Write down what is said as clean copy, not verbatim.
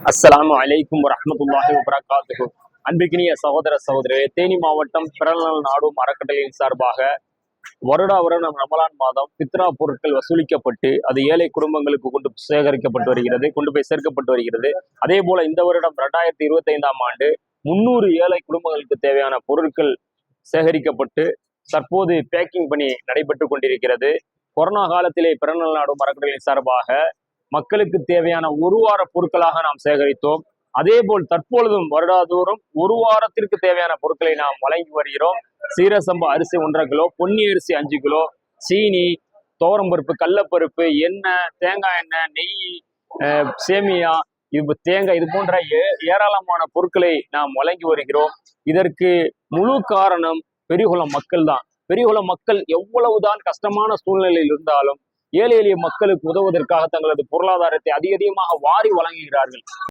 அஸ்ஸலாமு அலைக்கும் வரஹ்மத்துல்லாஹி வபரகாத்துஹு. அன்பிற்கினிய சகோதர சகோதரே, தேனி மாவட்டம் பிறநாள் நாடும் அறக்கட்டளையின் சார்பாக வருடா வருடம் ரமலான் மாதம் பித்ரா பொருட்கள் வசூலிக்கப்பட்டு அது ஏழை குடும்பங்களுக்கு கொண்டு போய் சேர்க்கப்பட்டு வருகிறது. அதே போல இந்த வருடம் 2025ஆம் ஆண்டு 300 ஏழை குடும்பங்களுக்கு தேவையான பொருட்கள் சேகரிக்கப்பட்டு தற்போது பேக்கிங் பணி நடைபெற்று கொண்டிருக்கிறது. கொரோனா காலத்திலே பிறநாள் நாடும் அறக்கட்டளையின் சார்பாக மக்களுக்கு தேவையான ஒரு வார பொருட்களாக நாம் சேகரித்தோம். அதே போல் தற்பொழுதும் வருடாதோறும் ஒரு வாரத்திற்கு தேவையான பொருட்களை நாம் வழங்கி வருகிறோம். சீரசம்பா அரிசி 1.5 கிலோ, பொன்னி அரிசி 5 கிலோ, சீனி, துவரம்பருப்பு, கடலப்பருப்பு, எண்ணெய், தேங்காய் எண்ணெய், நெய், சேமியா, தேங்காய், இது போன்ற ஏராளமான பொருட்களை நாம் வழங்கி வருகிறோம். இதற்கு முழு காரணம் பெரியகுளம் மக்கள் தான். பெரியகுளம் மக்கள் எவ்வளவுதான் கஷ்டமான சூழ்நிலையில் இருந்தாலும் ஏழை எளிய மக்களுக்கு உதவுவதற்காக தங்களது பொருளாதாரத்தை அதிகமாக வாரி வழங்குகிறார்கள்.